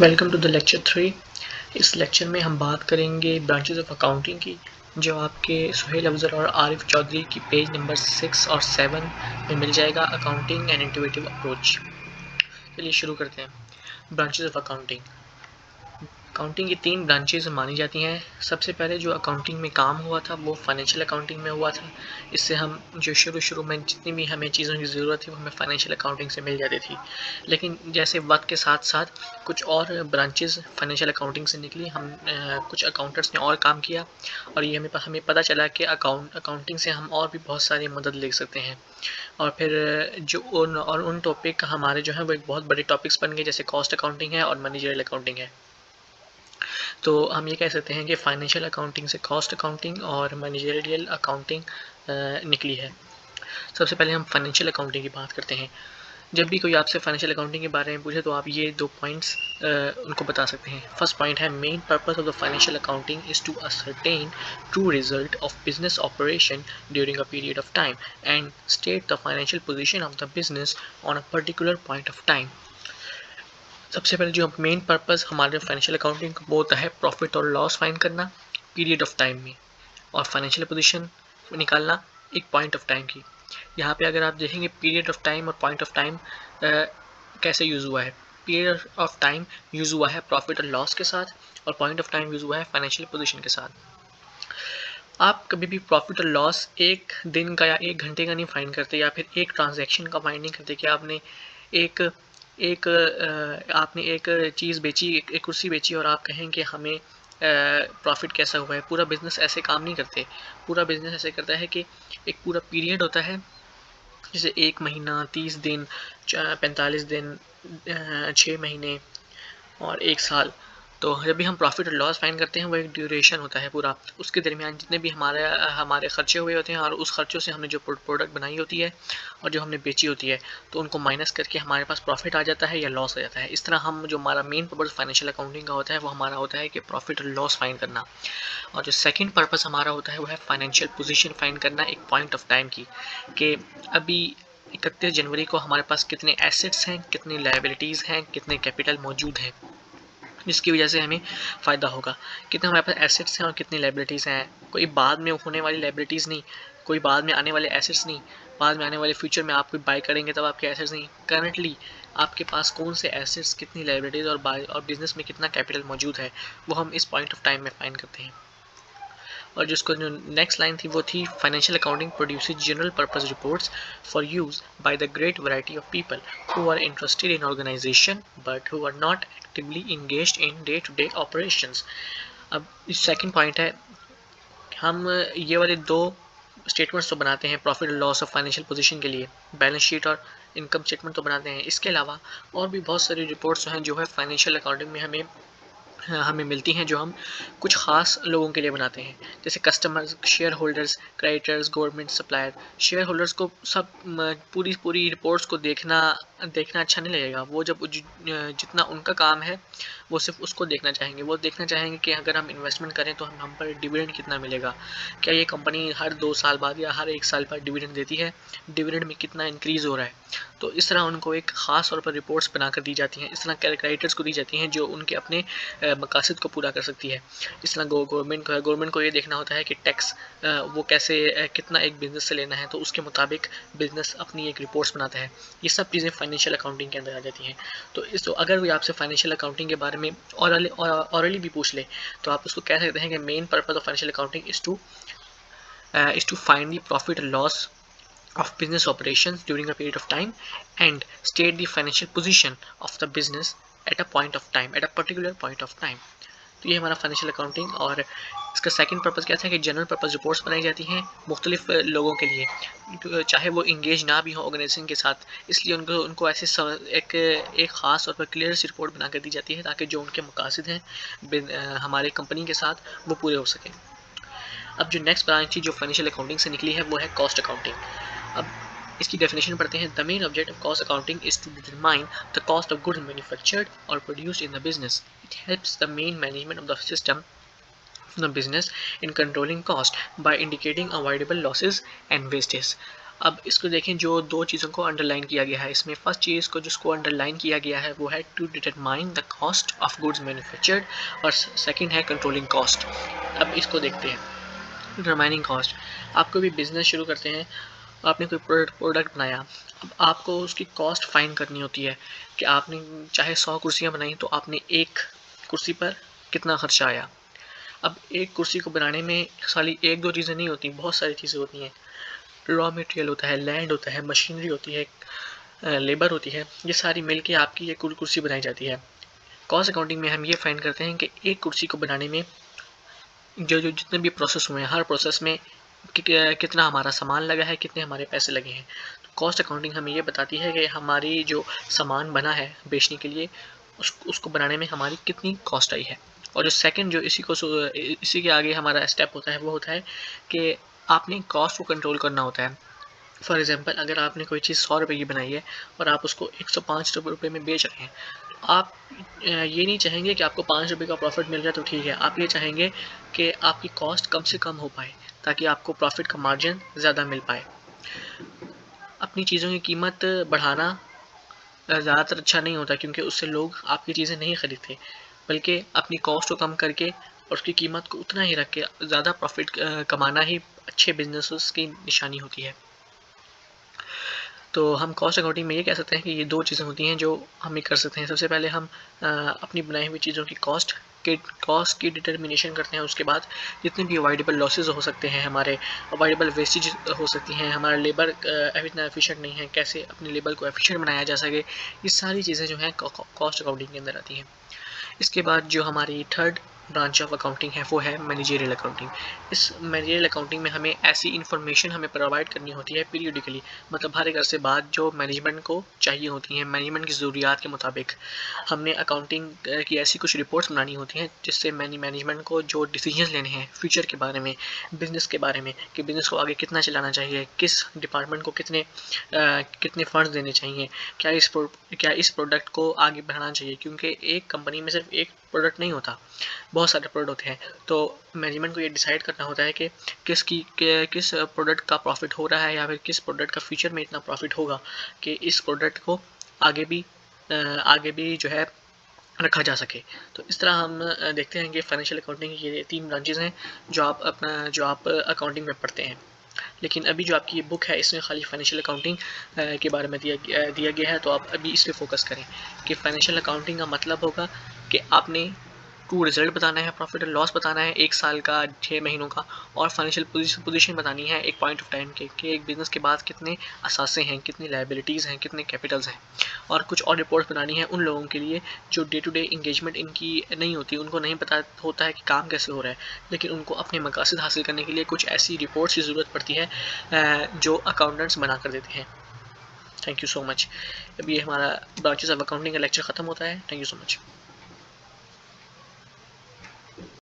Welcome to the lecture 3। इस lecture में हम बात करेंगे ब्रांचेस ऑफ अकाउंटिंग की, जो आपके सुहेल अफजल और आरिफ चौधरी की पेज नंबर 6 और 7 में मिल जाएगा। Accounting and intuitive approach. चलिए शुरू करते हैं। Branches of accounting. अकाउंटिंग की 3 ब्रांचेस मानी जाती हैं। सबसे पहले जो अकाउंटिंग में काम हुआ था वो फाइनेंशियल अकाउंटिंग में हुआ था। इससे हम जो शुरू में जितनी भी हमें चीज़ों की ज़रूरत थी वो हमें फाइनेंशियल अकाउंटिंग से मिल जाती थी। लेकिन जैसे वक्त के साथ साथ कुछ और ब्रांचेस फाइनेंशियल अकाउंटिंग से निकली। कुछ अकाउंटेंट्स ने और काम किया और ये हमें पता चला कि अकाउंटिंग से हम और भी बहुत सारी मदद ले सकते हैं। और फिर जो उन टॉपिक हमारे जो हैं वो एक बहुत बड़े टॉपिक्स बन गए, जैसे कॉस्ट अकाउंटिंग है और मैनेजरियल अकाउंटिंग है। तो हम ये कह सकते हैं कि फाइनेंशियल अकाउंटिंग से कॉस्ट अकाउंटिंग और मैनेजरियल अकाउंटिंग निकली है। सबसे पहले हम फाइनेंशियल अकाउंटिंग की बात करते हैं। जब भी कोई आपसे फाइनेंशियल अकाउंटिंग के बारे में पूछे तो आप ये 2 पॉइंट्स उनको बता सकते हैं। फर्स्ट पॉइंट है, main purpose of the financial accounting is to ascertain true result of business operation during a period of time and state the financial position of the business on a particular point of time. सबसे पहले जो main purpose हमारे financial accounting का वो होता है profit और loss find करना पीरियड ऑफ टाइम में, और फाइनेंशियल पोजीशन निकालना एक पॉइंट ऑफ टाइम की। यहाँ पे अगर आप देखेंगे पीरियड ऑफ टाइम और पॉइंट ऑफ टाइम कैसे यूज़ हुआ है। पीरियड ऑफ टाइम यूज़ हुआ है प्रॉफिट और लॉस के साथ, और पॉइंट ऑफ टाइम यूज़ हुआ है फाइनेंशियल पोजीशन के साथ। आप कभी भी प्रॉफिट और लॉस एक दिन का या एक घंटे का नहीं फाइंड करते, या फिर एक ट्रांजैक्शन का फाइंड नहीं करते कि आपने एक एक आपने एक चीज़ बेची, एक कुर्सी बेची और आप कहें कि हमें प्रॉफिट कैसा हुआ है। पूरा बिजनेस ऐसे काम नहीं करते। पूरा बिजनेस ऐसे करता है कि एक पूरा पीरियड होता है, जैसे 1 महीना, 30 दिन, 45 दिन, 6 महीने और 1 साल। तो जब भी हम प्रॉफिट और लॉस फाइंड करते हैं वो एक ड्यूरेशन होता है पूरा। उसके दरमियान जितने भी हमारे खर्चे हुए होते हैं और उस खर्चों से हमने जो प्रोडक्ट बनाई होती है और जो हमने बेची होती है, तो उनको माइनस करके हमारे पास प्रॉफिट आ जाता है या लॉस आ जाता है। इस तरह हम जो हमारा मेन पर्पस फाइनेंशियल अकाउंटिंग का होता है वो हमारा होता है कि प्रॉफिट और लॉस फाइंड करना। और जो सेकंड पर्पस हमारा होता है वो है फाइनेंशियल पोजीशन फाइंड करना एक पॉइंट ऑफ टाइम की, कि अभी 31 जनवरी को हमारे पास कितने एसेट्स हैं, कितनी लायबिलिटीज़ हैं, कितने कैपिटल मौजूद हैं, जिसकी वजह से हमें फ़ायदा होगा। कितने हमारे पास एसेट्स हैं और कितनी लायबिलिटीज़ हैं। कोई बाद में होने वाली लायबिलिटीज़ नहीं, कोई बाद में आने वाले एसेट्स नहीं, बाद में आने वाले फ्यूचर में आप कोई बाय करेंगे तब आपके एसेट्स नहीं। करंटली आपके पास कौन से एसेट्स, कितनी लायबिलिटीज़ और बाय और बिज़नेस में कितना कैपिटल मौजूद है, वो हम इस पॉइंट ऑफ टाइम में फाइंड करते हैं। और जिसको जो नेक्स्ट लाइन थी वो थी, financial accounting produces general purpose reports for use by the great variety of people who are interested in organisation but who are not actively engaged in day to day operations. अब second point है, हम ये वाले 2 statements तो बनाते हैं profit और loss of financial position के लिए, बैलेंस शीट और इनकम स्टेटमेंट तो बनाते हैं। इसके अलावा और भी बहुत सारी रिपोर्ट्स हैं जो है फाइनेंशियल अकाउंटिंग में हमें मिलती हैं, जो हम कुछ ख़ास लोगों के लिए बनाते हैं, जैसे customers, share holders, creditors, government, supplier. Share holders को सब पूरी पूरी रिपोर्ट्स को देखना देखना अच्छा नहीं लगेगा। वो जब जितना उनका काम है वो सिर्फ उसको देखना चाहेंगे। वो देखना चाहेंगे कि अगर हम इन्वेस्टमेंट करें तो हम पर डिविडेंड कितना मिलेगा, क्या ये कंपनी हर 2 साल बाद या हर 1 साल बाद डिविडेंड देती है, डिविडेंड में कितना इंक्रीज़ हो रहा है। तो इस तरह उनको एक ख़ास तौर पर रिपोर्ट्स बनाकर दी जाती हैं। इस तरह क्रेडिटर्स को दी जाती हैं जो उनके अपने मकासद को पूरा कर सकती है। इस तरह गवर्नमेंट को ये देखना होता है कि टैक्स वो कैसे कितना एक बिज़नेस से लेना है, तो उसके मुताबिक बिज़नेस अपनी एक रिपोर्ट्स बनाता है। ये सब चीज़ें फाइनेंशियल अकाउंटिंग के अंदर आ जाती हैं। तो अगर कोई आपसे फाइनेंशियल अकाउंटिंग के बारे में ऑरली भी पूछ ले, तो आप उसको कह सकते हैं कि main purpose of financial accounting is to find the profit और loss of business operations during a period of time and state the financial position of the business at a point of time, at a particular point of time। तो ये हमारा financial accounting. और इसका second purpose क्या था कि general purpose reports बनाई जाती हैं मुख्तलिफ लोगों के लिए, चाहे वो इंगेज ना भी हो ऑर्गेनाइजेशन के साथ। इसलिए उनको ऐसे एक ख़ास तौर पर क्लियर सी रिपोर्ट बना कर दी जाती है ताकि जो उनके मकासद हैं हमारे कंपनी के साथ वो पूरे हो सकें। अब जो नेक्स्ट ब्रांच थी जो फाइनेंशियल अकाउंटिंग से निकली है वो है कॉस्ट अकाउंटिंग। अब इसकी डेफिनेशन पढ़ते हैं। The main object of cost accounting is to determine the cost of goods manufactured और produced in the business. It helps the main management of the system of the business in controlling cost by indicating avoidable losses and wastage। अब इसको देखें, जो दो चीज़ों को underline किया गया है इसमें, फर्स्ट चीज़ को जिसको अंडरलाइन किया गया है वो है to determine the cost of goods manufactured, और सेकंड है कंट्रोलिंग कॉस्ट। अब इसको देखते हैं। डिटरमाइनिंग कॉस्ट, आप कोई भी बिजनेस शुरू करते हैं, आपने कोई प्रोडक्ट बनाया, अब आपको उसकी कॉस्ट फाइंड करनी होती है कि आपने चाहे 100 कुर्सियाँ बनाई तो आपने एक कुर्सी पर कितना खर्चा आया। अब एक कुर्सी को बनाने में खाली एक दो चीज़ें नहीं होती, बहुत सारी चीज़ें होती हैं। रॉ मटेरियल होता है, लैंड होता है, मशीनरी होती है, लेबर होती है, ये सारी मिलके आपकी ये कुल कुर्सी बनाई जाती है। कॉस्ट अकाउंटिंग में हम ये फाइंड करते हैं कि एक कुर्सी को बनाने में जो जो जितने भी प्रोसेस हुए हैं, हर प्रोसेस में कितना हमारा सामान लगा है, कितने हमारे पैसे लगे हैं। तो कॉस्ट अकाउंटिंग हमें ये बताती है कि हमारी जो सामान बना है बेचने के लिए, उसको बनाने में हमारी कितनी कॉस्ट आई है। और जो सेकंड जो इसी के आगे हमारा स्टेप होता है वो होता है कि आपने कॉस्ट को कंट्रोल करना होता है। फॉर एग्जांपल, अगर आपने कोई चीज़ 100 रुपए की बनाई है और आप उसको 105 रुपए में बेच रहे हैं, तो आप ये नहीं चाहेंगे कि आपको 5 रुपए का प्रॉफिट मिल जाए तो ठीक है। आप ये चाहेंगे कि आपकी कॉस्ट कम से कम हो पाए, ताकि आपको प्रॉफिट का मार्जिन ज़्यादा मिल पाए। अपनी चीज़ों की कीमत बढ़ाना ज़्यादातर अच्छा नहीं होता, क्योंकि उससे लोग आपकी चीज़ें नहीं खरीदते, बल्कि अपनी कॉस्ट को कम करके और उसकी कीमत को उतना ही रख के ज़्यादा प्रॉफिट कमाना ही अच्छे बिजनेसेस की निशानी होती है। तो हम कॉस्ट अकाउंटिंग में ये कह सकते हैं कि ये दो चीज़ें होती हैं जो हम ये कर सकते हैं। सबसे पहले हम अपनी बनाई हुई चीज़ों की कॉस्ट की डिटर्मिनेशन करते हैं। उसके बाद जितने भी अवॉइडेबल लॉसेस हो सकते हैं, हमारे अवॉइडेबल वेस्टेज हो सकती हैं, हमारा लेबर इतना एफिशिएंट नहीं है, कैसे अपने लेबर को एफिशिएंट बनाया जा सके, ये सारी चीज़ें जो हैं कॉस्ट अकाउंटिंग के अंदर आती हैं। इसके बाद जो हमारी थर्ड ब्रांच ऑफ अकाउंटिंग है वो है मैनेजरियल अकाउंटिंग। इस मैनेजरियल अकाउंटिंग में हमें ऐसी इन्फॉर्मेशन हमें प्रोवाइड करनी होती है पीरियडिकली, मतलब हर एक अरसे बाद, जो मैनेजमेंट को चाहिए होती हैं, मैनेजमेंट की ज़रूरियात के मुताबिक। हमने अकाउंटिंग की ऐसी कुछ रिपोर्ट्स बनानी होती हैं जिससे मैनेजमेंट को जो डिसीजंस लेने हैं फ्यूचर के बारे में, बिज़नेस के बारे में, कि बिज़नेस को आगे कितना चलाना चाहिए, किस डिपार्टमेंट को कितने फंड्स देने चाहिए, क्या इस प्रोडक्ट को आगे बढ़ाना चाहिए, क्योंकि एक कंपनी में सिर्फ एक प्रोडक्ट नहीं होता, बहुत सारे प्रोडक्ट होते हैं। तो मैनेजमेंट को ये डिसाइड करना होता है कि किस प्रोडक्ट का प्रॉफिट हो रहा है, या फिर किस प्रोडक्ट का फ्यूचर में इतना प्रॉफिट होगा कि इस प्रोडक्ट को आगे भी जो है रखा जा सके। तो इस तरह हम देखते हैं कि फाइनेंशियल अकाउंटिंग की ये 3 ब्रांचेज़ हैं जो आप अकाउंटिंग में पढ़ते हैं। लेकिन अभी जो आपकी ये बुक है इसमें खाली फाइनेंशियल अकाउंटिंग के बारे में दिया गया है, तो आप अभी इस पे फोकस करें कि फाइनेंशियल अकाउंटिंग का मतलब होगा कि आपने ट्रू रिजल्ट बताना है, प्रॉफिट एंड लॉस बताना है 1 साल का, 6 महीनों का, और फाइनेंशियल पोजीशन बतानी है एक पॉइंट ऑफ टाइम के, कि एक बिज़नेस के बाद कितने असासे हैं, कितनी लायबिलिटीज़ हैं, कितने कैपिटल्स हैं। और कुछ और रिपोर्ट्स बनानी है उन लोगों के लिए जो डे टू डे इंगेजमेंट इनकी नहीं होती, उनको नहीं पता होता है कि काम कैसे हो रहा है, लेकिन उनको अपने मकासद हासिल करने के लिए कुछ ऐसी रिपोर्ट्स की ज़रूरत पड़ती है जो अकाउंटेंट्स बना कर देते हैं। Thank you so much. अभी हमारा ब्रांचेस ऑफ अकाउंटिंग का लेक्चर ख़त्म होता है। Thank you so much.